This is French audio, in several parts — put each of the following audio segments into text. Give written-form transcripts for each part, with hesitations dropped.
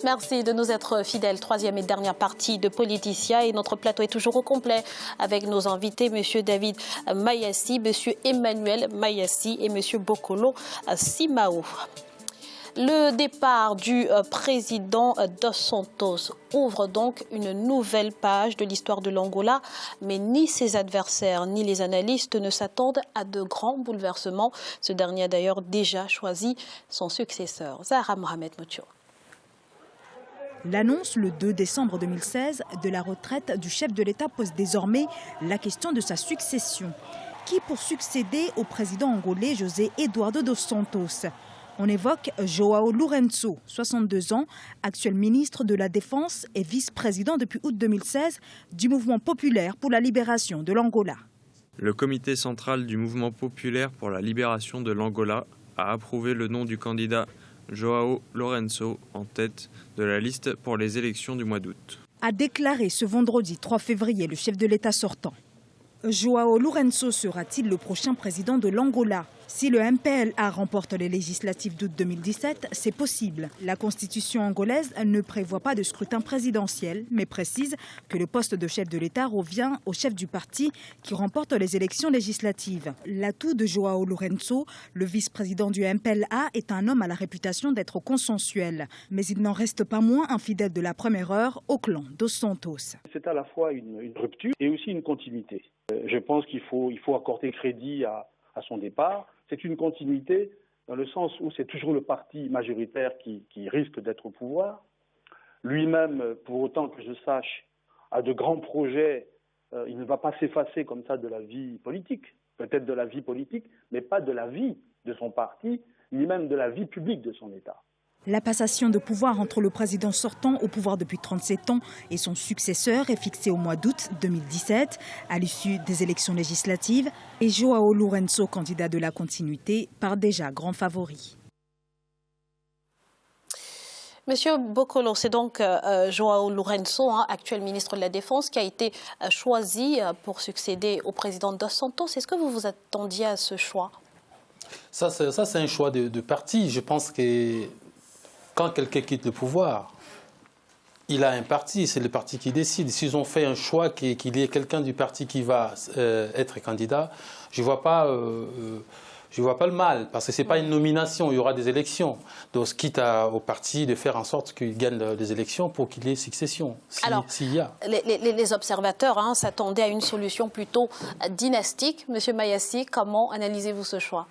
Merci de nous être fidèles. Troisième et dernière partie de Politicia et notre plateau est toujours au complet avec nos invités, M. David Mayassi, M. Emmanuel Mayassi et M. Bokolo Simao. Le départ du président Dos Santos ouvre donc une nouvelle page de l'histoire de l'Angola, mais ni ses adversaires ni les analystes ne s'attendent à de grands bouleversements. Ce dernier a d'ailleurs déjà choisi son successeur, Zahra Mohamed Moutio. L'annonce le 2 décembre 2016 de la retraite du chef de l'État pose désormais la question de sa succession. Qui pour succéder au président angolais José Eduardo Dos Santos? On évoque João Lourenço, 62 ans, actuel ministre de la Défense et vice-président depuis août 2016 du mouvement populaire pour la libération de l'Angola. Le comité central du mouvement populaire pour la libération de l'Angola a approuvé le nom du candidat João Lourenço en tête de la liste pour les élections du mois d'août. A déclaré ce vendredi 3 février le chef de l'État sortant. João Lourenço sera-t-il le prochain président de l'Angola? Si le MPLA remporte les législatives d'août 2017, c'est possible. La constitution angolaise ne prévoit pas de scrutin présidentiel, mais précise que le poste de chef de l'État revient au chef du parti qui remporte les élections législatives. L'atout de João Lourenço, le vice-président du MPLA, est un homme à la réputation d'être consensuel. Mais il n'en reste pas moins un fidèle de la première heure au clan Dos Santos. C'est à la fois une rupture et aussi une continuité. Je pense qu'il faut accorder crédit à son départ. C'est une continuité dans le sens où c'est toujours le parti majoritaire qui risque d'être au pouvoir. Lui-même, pour autant que je sache, a de grands projets. Il ne va pas s'effacer comme ça de la vie politique, peut-être de la vie politique, mais pas de la vie de son parti, ni même de la vie publique de son État. La passation de pouvoir entre le président sortant au pouvoir depuis 37 ans et son successeur est fixée au mois d'août 2017, à l'issue des élections législatives, et João Lourenço, candidat de la continuité, part déjà grand favori. Monsieur Bokolo, c'est donc João Lourenço, actuel ministre de la Défense, qui a été choisi pour succéder au président Dos Santos. Est-ce que vous vous attendiez à ce choix? Ça c'est un choix de parti. Je pense que quand quelqu'un quitte le pouvoir, il a un parti, c'est le parti qui décide. S'ils ont fait un choix qu'il y ait quelqu'un du parti qui va être candidat, je ne vois pas le mal, parce que ce n'est pas une nomination, il y aura des élections. Donc quitte au parti de faire en sorte qu'il gagne les élections pour qu'il y ait succession, s'il y a. Les observateurs s'attendaient à une solution plutôt dynastique. Monsieur Mayassi, comment analysez-vous ce choix?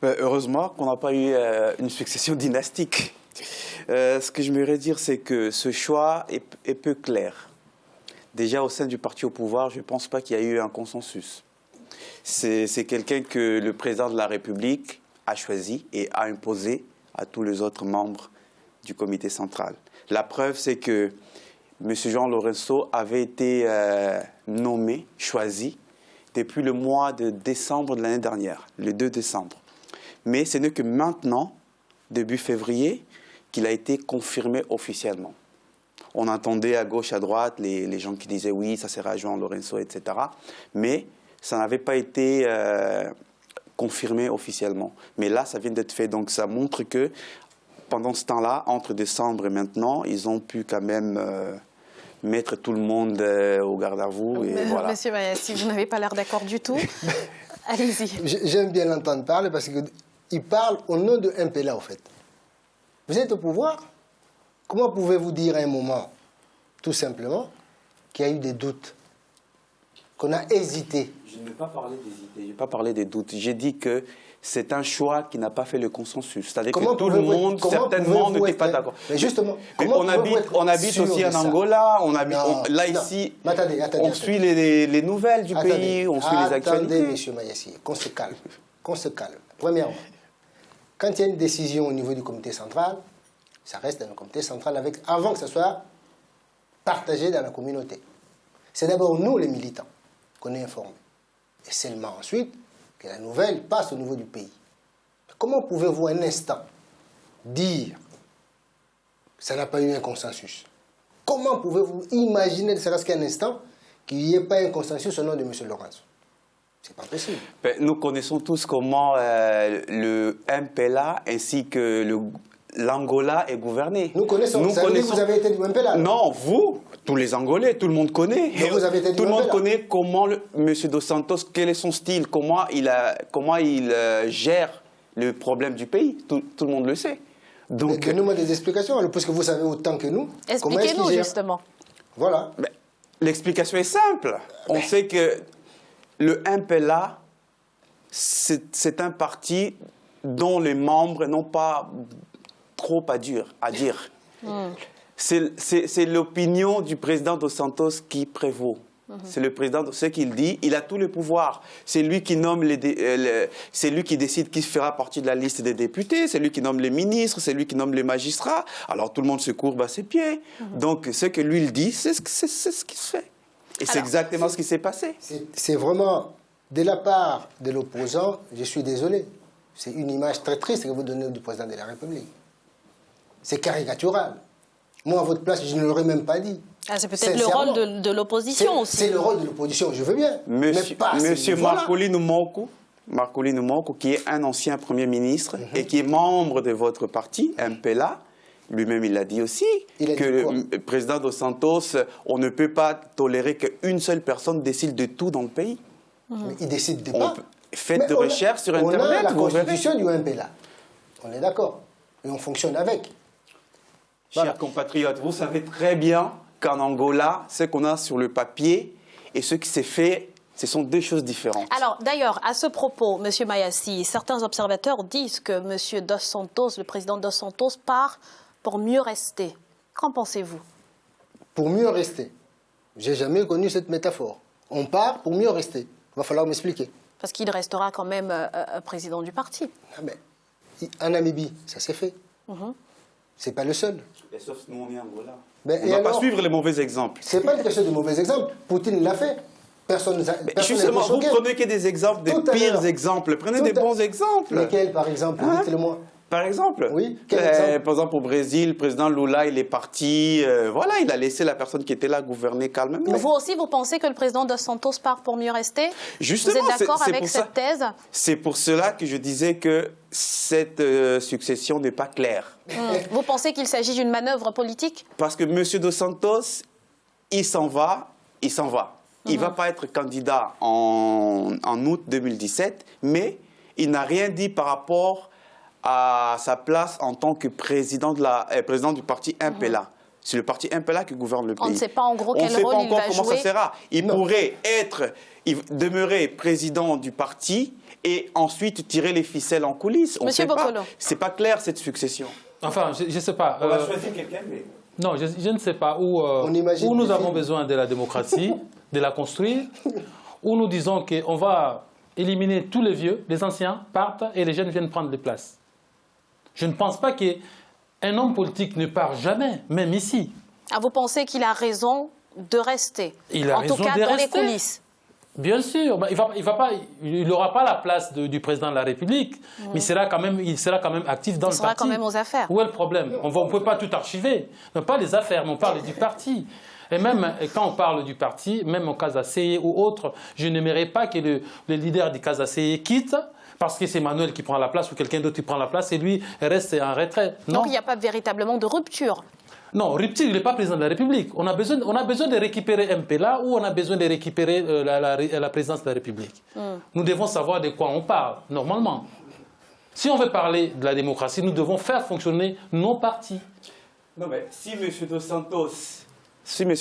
Heureusement qu'on n'a pas eu une succession dynastique. Ce que je voudrais dire, c'est que ce choix est peu clair. Déjà, au sein du parti au pouvoir, je ne pense pas qu'il y a eu un consensus. C'est quelqu'un que le président de la République a choisi et a imposé à tous les autres membres du comité central. La preuve, c'est que M. João Lourenço avait été nommé, choisi, depuis le mois de décembre de l'année dernière, le 2 décembre. Mais ce n'est que maintenant, début février, qu'il a été confirmé officiellement. On entendait à gauche, à droite, les gens qui disaient oui, ça sera João Lourenço, etc. Mais ça n'avait pas été confirmé officiellement. Mais là, ça vient d'être fait. Donc ça montre que pendant ce temps-là, entre décembre et maintenant, ils ont pu quand même mettre tout le monde au garde à vous. Et voilà. Monsieur Mayassi, vous n'avez pas l'air d'accord du tout. Allez-y. J'aime bien l'entendre parler parce qu'il parle au nom de MPLA, en fait. Vous êtes au pouvoir. Comment pouvez-vous dire à un moment, tout simplement, qu'il y a eu des doutes, qu'on a hésité? Je n'ai pas parlé d'hésiter, je n'ai pas parlé des doutes. J'ai dit que c'est un choix qui n'a pas fait le consensus. C'est-à-dire que tout le monde, certainement, n'était pas d'accord. Mais justement, on habite aussi en Angola, ici, on suit les nouvelles du pays, on suit les actualités. Attendez, M. Mayassi, qu'on se calme. Qu'on se calme. Premièrement, quand il y a une décision au niveau du comité central, ça reste dans le comité central avant que ça soit partagé dans la communauté. C'est d'abord nous, les militants, qu'on est informés. Et seulement ensuite que la nouvelle passe au niveau du pays. Comment pouvez-vous un instant dire que ça n'a pas eu un consensus? Comment pouvez-vous imaginer, ne serait-ce qu'un instant, qu'il n'y ait pas un consensus au nom de M. Lourenço? C'est pas possible. Nous connaissons tous comment le MPLA ainsi que l'Angola est gouverné. Nous connaissons. Vous avez été du MPLA. Non, vous, tous les Angolais, tout le monde connaît. Donc vous avez été tout le monde connaît comment M. Dos Santos, quel est son style, comment il gère le problème du pays. Tout le monde le sait. Donc, donnez-moi des explications, alors, puisque vous savez autant que nous. Expliquez-nous justement. Voilà. L'explication est simple. On sait que le MPLA, c'est un parti dont les membres n'ont pas trop à dire. C'est l'opinion du président Dos Santos qui prévaut. C'est le président, ce qu'il dit, il a tout le pouvoir. C'est lui qui nomme c'est lui qui décide qui fera partie de la liste des députés, c'est lui qui nomme les ministres, c'est lui qui nomme les magistrats. Alors tout le monde se courbe à ses pieds. Donc ce que lui il dit, c'est ce qui se fait. Et c'est exactement ce qui s'est passé. C'est vraiment, de la part de l'opposant, je suis désolé. C'est une image très triste que vous donnez du président de la République. C'est caricatural. Moi, à votre place, je ne l'aurais même pas dit. C'est peut-être le rôle de l'opposition aussi. C'est le rôle de l'opposition, je veux bien. Monsieur Marcolino Moko, qui est un ancien Premier ministre et qui est membre de votre parti, MPLA, lui-même il l'a dit aussi, que le président Dos Santos, on ne peut pas tolérer qu'une seule personne décide de tout dans le pays. Mais il décide de pas. Faites des recherches sur Internet. On a la constitution du MPLA. On est d'accord. Et on fonctionne avec. Chers compatriotes, vous savez très bien qu'en Angola, ce qu'on a sur le papier et ce qui s'est fait, ce sont deux choses différentes. Alors, d'ailleurs, à ce propos, M. Mayassi, certains observateurs disent que M. Dos Santos, le président Dos Santos, part pour mieux rester. Qu'en pensez-vous? Pour mieux rester. J'ai jamais connu cette métaphore. On part pour mieux rester. Il va falloir m'expliquer. Parce qu'il restera quand même président du parti. Ah ben, en Namibie, ça s'est fait. C'est pas le seul. Et sauf nous, on est en Angola. Ben, on ne va pas suivre les mauvais exemples. C'est pas une question de mauvais exemples. Poutine l'a fait. Personne justement, vous prenez que des exemples, des pires exemples. Prenez des bons exemples. Lesquels, par exemple? Dites-le-moi. Par exemple, oui, quel exemple? Par exemple, au Brésil, le président Lula, il est parti, voilà, il a laissé la personne qui était là gouverner calmement. Mais vous aussi, vous pensez que le président Dos Santos part pour mieux rester? Justement, vous êtes d'accord avec cette thèse? C'est pour cela que je disais que cette succession n'est pas claire. Vous pensez qu'il s'agit d'une manœuvre politique? Parce que M. Dos Santos, il s'en va. Il ne va pas être candidat en août 2017, mais il n'a rien dit par rapport à sa place en tant que président du parti MPLA. C'est le parti MPLA qui gouverne le pays. On ne sait pas en gros quel rôle il va jouer. Comment ça sera. Il pourrait demeurer président du parti et ensuite tirer les ficelles en coulisses. Monsieur Bokolo. C'est pas clair cette succession. Enfin, je ne sais pas. On va choisir quelqu'un, mais... Non, je ne sais pas où nous avons besoin de la démocratie, de la construire, où nous disons qu'on va éliminer tous les vieux, les anciens partent et les jeunes viennent prendre les places. Je ne pense pas qu'un homme politique ne part jamais, même ici. Ah, vous pensez qu'il a raison de rester? Il a raison de rester. En tout cas, dans les coulisses. Bien sûr. Il n'aura pas la place du président de la République, mais il sera quand même actif dans le parti. Il sera quand même aux affaires. Où est le problème? On ne peut pas tout archiver. Non, pas les affaires, mais on parle du parti. Et même quand on parle du parti, même au Casacé ou autre, je n'aimerais pas que le leader du Casacé quitte parce que c'est Manuel qui prend la place ou quelqu'un d'autre qui prend la place et lui reste en retrait. Non. Donc il n'y a pas véritablement de rupture. Non, rupture, il n'est pas président de la République. On a besoin de récupérer MPLA ou on a besoin de récupérer la présidence de la République. Nous devons savoir de quoi on parle, normalement. Si on veut parler de la démocratie, nous devons faire fonctionner nos partis. Non, mais si M.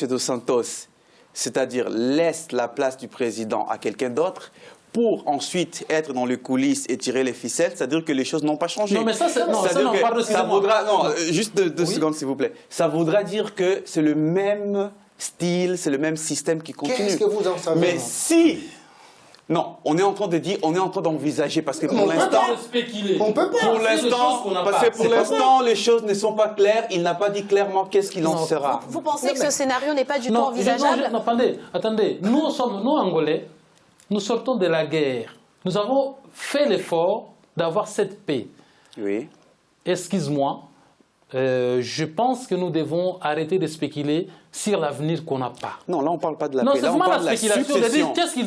Dos Santos, c'est-à-dire laisse la place du président à quelqu'un d'autre, pour ensuite être dans les coulisses et tirer les ficelles, c'est-à-dire que les choses n'ont pas changé. Non, mais ça, juste deux secondes, s'il vous plaît. Ça voudra dire que c'est le même style, c'est le même système qui continue. Qu'est-ce que vous en savez? Mais si... Non, on est en train de dire, on est en train d'envisager, parce que pour l'instant... On peut pas. Pour l'instant, les choses ne sont pas claires. Il n'a pas dit clairement qu'est-ce qu'il en sera. Vous pensez que ce scénario n'est pas du tout envisageable? Non, attendez. Nous, Angolais, nous sortons de la guerre. Nous avons fait l'effort d'avoir cette paix. Oui. Excuse-moi, je pense que nous devons arrêter de spéculer sur l'avenir qu'on n'a pas. Non, là on ne parle pas de la Non, paix, c'est là on vraiment parle la de la spéculation. succession. Qu'est-ce qu'il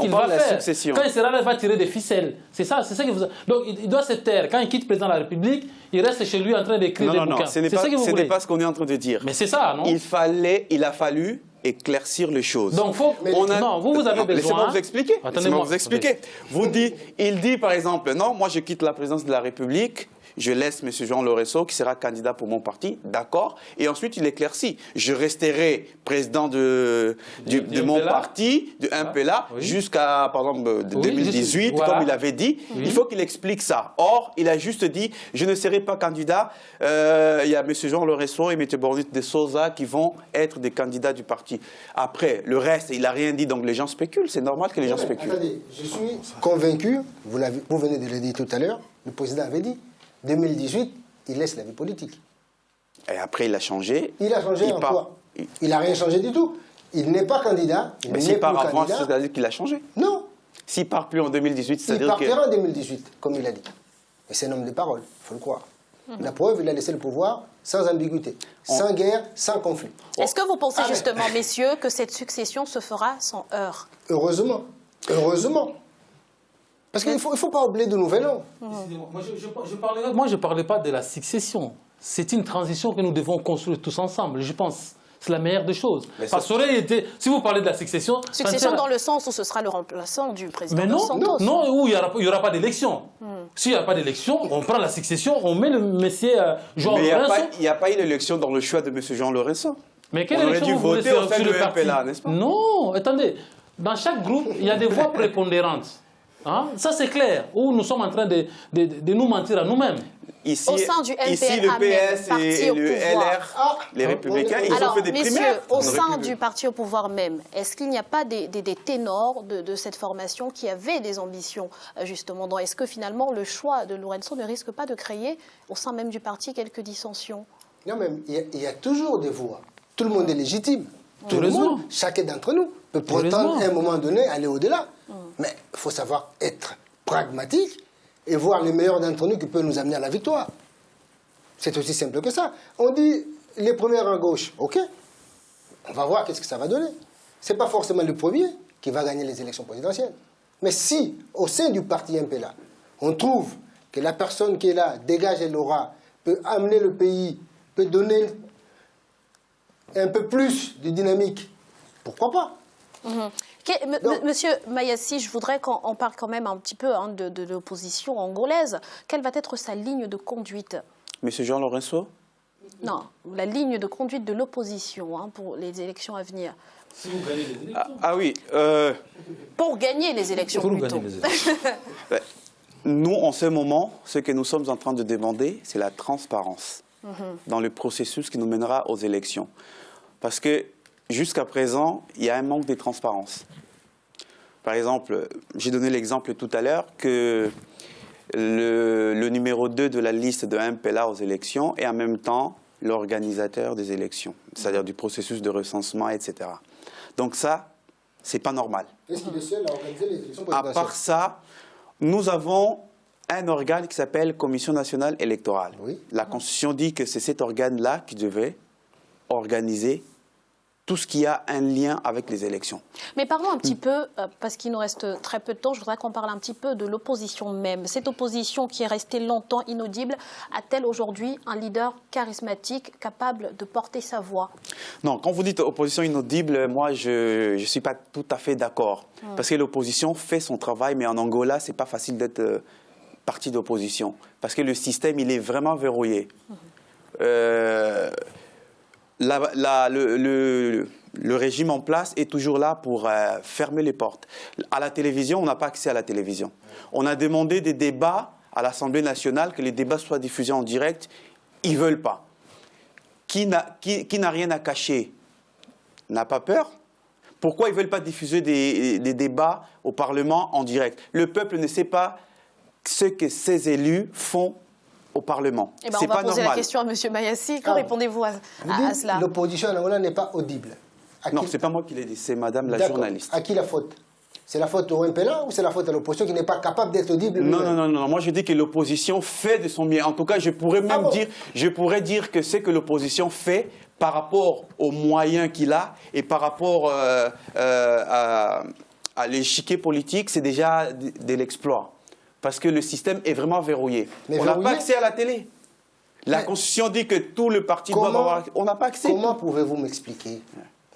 va, la faire succession. quand il sera là, il va tirer des ficelles. C'est ça que vous... Donc il doit se taire. Quand il quitte le président de la République, il reste chez lui en train d'écrire des bouquins. Non, ce n'est pas ce qu'on est en train de dire. Mais c'est ça, non? Il a fallu éclaircir les choses. Donc, vous avez besoin... Laissez-moi vous expliquer. Attendez-moi. Vous il dit par exemple, non, moi je quitte la présidence de la République, je laisse M. Jean Lorenço qui sera candidat pour mon parti, d'accord. Et ensuite, il éclaircit. Je resterai président de mon parti, de MPLA, jusqu'à, par exemple, 2018, comme il avait dit. Oui. Il faut qu'il explique ça. Or, il a juste dit, je ne serai pas candidat. Il y a M. Jean Lorenço et M. Bornit de Souza qui vont être des candidats du parti. Après, le reste, il n'a rien dit, donc les gens spéculent. C'est normal que les gens spéculent. Attendez, je suis convaincu, vous venez de le dire tout à l'heure, le président avait dit, 2018, il laisse la vie politique. Et après, il a changé. Il a changé en quoi? Il n'a rien changé du tout. Il n'est pas candidat. Mais s'il part avant, c'est-à-dire qu'il a changé? Non. S'il part plus en 2018, c'est-à-dire que... Il partira en 2018, comme il a dit. Et c'est un homme de parole, il faut le croire. La preuve, il a laissé le pouvoir sans ambiguïté, sans guerre, sans conflit. Est-ce que vous pensez justement, messieurs, que cette succession se fera sans heurts? Heureusement. Heureusement. Parce qu'il ne faut pas oublier de nouvel an. Moi, je ne parlais pas de la succession. C'est une transition que nous devons construire tous ensemble, je pense. C'est la meilleure des choses. Parce que ça aurait été, si vous parlez de la succession... Succession dans le sens où ce sera le remplaçant du président Santos. Non, où il n'y aura pas d'élection. S'il n'y a pas d'élection, on prend la succession, on met le monsieur Jean Lorenço. Mais il n'y a pas eu d'élection dans le choix de monsieur Jean Lorenço. Mais quelle élection vous voulez sur le parti, n'est-ce pas? Non, attendez. Dans chaque groupe, il y a des voix prépondérantes. Hein? Ça, c'est clair. Où nous sommes en train de nous mentir à nous-mêmes. Ici, au sein du NPL, ici, le PS et le LR, les Républicains, ils ont fait des primaires. Au sein du parti au pouvoir même, est-ce qu'il n'y a pas des ténors de cette formation qui avaient des ambitions, justement? Est-ce que finalement, le choix de Lorenço ne risque pas de créer, au sein même du parti, quelques dissensions? Non, mais il y a toujours des voix. Tout le monde est légitime. Tout le monde, chacun d'entre nous, peut prétendre à un moment donné aller au-delà. Mais il faut savoir être pragmatique et voir les meilleurs d'entre nous qui peuvent nous amener à la victoire. C'est aussi simple que ça. On dit les premiers à gauche, ok, on va voir qu'est-ce que ça va donner. Ce n'est pas forcément le premier qui va gagner les élections présidentielles. Mais si, au sein du parti MPLA, on trouve que la personne qui est là dégage l'aura, peut amener le pays, peut donner un peu plus de dynamique, pourquoi pas? Monsieur Mayassi, je voudrais qu'on parle quand même un petit peu de l'opposition angolaise. Quelle va être sa ligne de conduite? Monsieur Jean Lorenço? Non, la ligne de conduite de l'opposition pour les élections à venir. Si vous gagnez les élections. Oui. Pour gagner les élections, plutôt. Nous, en ce moment, ce que nous sommes en train de demander, c'est la transparence dans le processus qui nous mènera aux élections. Parce que jusqu'à présent, il y a un manque de transparence. Par exemple, j'ai donné l'exemple tout à l'heure que le numéro 2 de la liste de MPLA aux élections est en même temps l'organisateur des élections, c'est-à-dire du processus de recensement, etc. Donc ça, c'est pas normal. Est-ce qu'il est seul à organiser les élections À présidentielles? part ça, nous avons un organe qui s'appelle Commission nationale électorale. Oui. La Constitution dit que c'est cet organe-là qui devait organiser tout ce qui a un lien avec les élections. Mais parlons un petit peu, parce qu'il nous reste très peu de temps, je voudrais qu'on parle un petit peu de l'opposition même. Cette opposition qui est restée longtemps inaudible, a-t-elle aujourd'hui un leader charismatique capable de porter sa voix? Non, quand vous dites opposition inaudible, moi je ne suis pas tout à fait d'accord. Parce que l'opposition fait son travail, mais en Angola, ce n'est pas facile d'être parti d'opposition. Parce que le système, il est vraiment verrouillé. Le régime en place est toujours là pour fermer les portes. À la télévision, on n'a pas accès à la télévision. On a demandé des débats à l'Assemblée nationale, que les débats soient diffusés en direct. Ils ne veulent pas. Qui n'a rien à cacher n'a pas peur. Pourquoi ils ne veulent pas diffuser des débats au Parlement en direct? Le peuple ne sait pas ce que ses élus font au Parlement. On va poser la question à M. Mayassi. Quand répondez-vous à cela? L'opposition en Angola n'est pas audible. Non, ce n'est pas moi qui l'ai dit, c'est madame la journaliste. À qui la faute? C'est la faute au MPLA ou c'est la faute à l'opposition qui n'est pas capable d'être audible? Non. Moi, je dis que l'opposition fait de son mieux. En tout cas, je pourrais même dire que ce que l'opposition fait par rapport aux moyens qu'il a et par rapport à l'échiquier politique, c'est déjà de l'exploit. Parce que le système est vraiment verrouillé. On n'a pas accès à la télé. La Constitution dit que tout le parti doit avoir... On n'a pas accès. Comment pouvez-vous m'expliquer?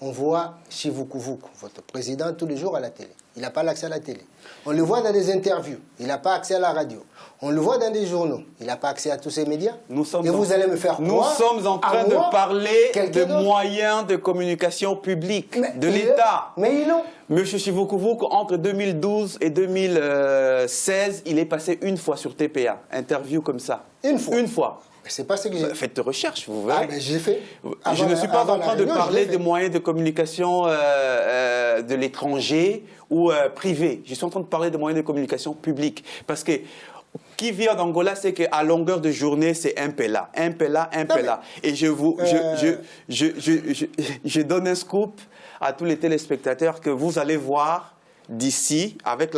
On voit Chivukuvuk, votre président, tous les jours à la télé. Il n'a pas l'accès à la télé. On le voit dans des interviews. Il n'a pas accès à la radio. On le voit dans des journaux. Il n'a pas accès à tous ces médias. Et vous allez me faire croire... Nous sommes en train de parler de moyens de communication publique de l'État. Mais ils l'ont. Monsieur Chivukuvuk, entre 2012 et 2016, il est passé une fois sur TPA. Interview comme ça. Une fois? Une fois. C'est pas ce que j'ai fait. Faites de recherche, vous verrez. Ah, ben j'ai fait. Je ne suis pas en train de parler des moyens de communication de l'étranger ou privés. Je suis en train de parler des moyens de communication publics. Parce que qui vit en Angola, c'est qu'à longueur de journée, c'est MPLA. Et je donne un scoop à tous les téléspectateurs que vous allez voir d'ici, avec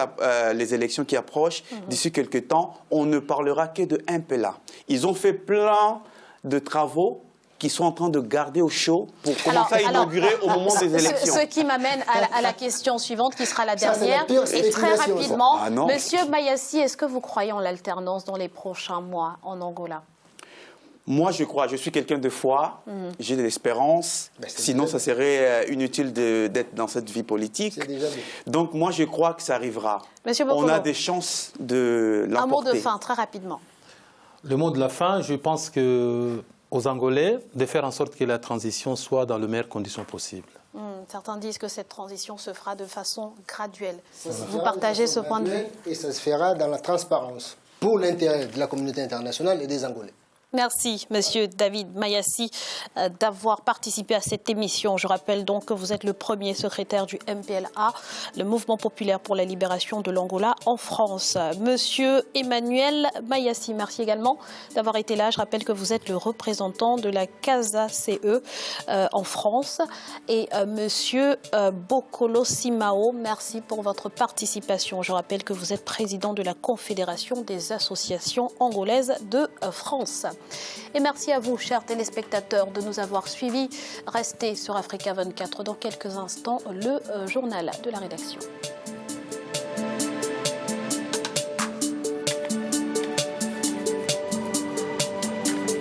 les élections qui approchent, d'ici quelques temps, on ne parlera que de MPLA. Ils ont fait plein de travaux qui sont en train de garder au chaud pour commencer à inaugurer au moment des élections. Ce qui m'amène à la question suivante, qui sera la dernière. Et très rapidement, Monsieur Mayassi, est-ce que vous croyez en l'alternance dans les prochains mois en Angola? Moi, je crois. Je suis quelqu'un de foi. J'ai de l'espérance. Sinon, ça serait inutile d'être dans cette vie politique. Donc, moi, je crois que ça arrivera. Monsieur Bokolo, on a des chances de l'emporter. Un mot de fin, très rapidement. Le mot de la fin, je pense aux Angolais de faire en sorte que la transition soit dans les meilleures conditions possibles. Certains disent que cette transition se fera de façon graduelle. Vous partagez ce point de vue? Et ça se fera dans la transparence, pour l'intérêt de la communauté internationale et des Angolais. Merci, Monsieur David Mayassi, d'avoir participé à cette émission. Je rappelle donc que vous êtes le premier secrétaire du MPLA, le Mouvement populaire pour la libération de l'Angola en France. Monsieur Emmanuel Mayassi, merci également d'avoir été là. Je rappelle que vous êtes le représentant de la Casa CE en France. Et Monsieur Bokolo Simao, merci pour votre participation. Je rappelle que vous êtes président de la Confédération des associations angolaises de France. Et merci à vous, chers téléspectateurs, de nous avoir suivis. Restez sur Africa 24 dans quelques instants, le journal de la rédaction.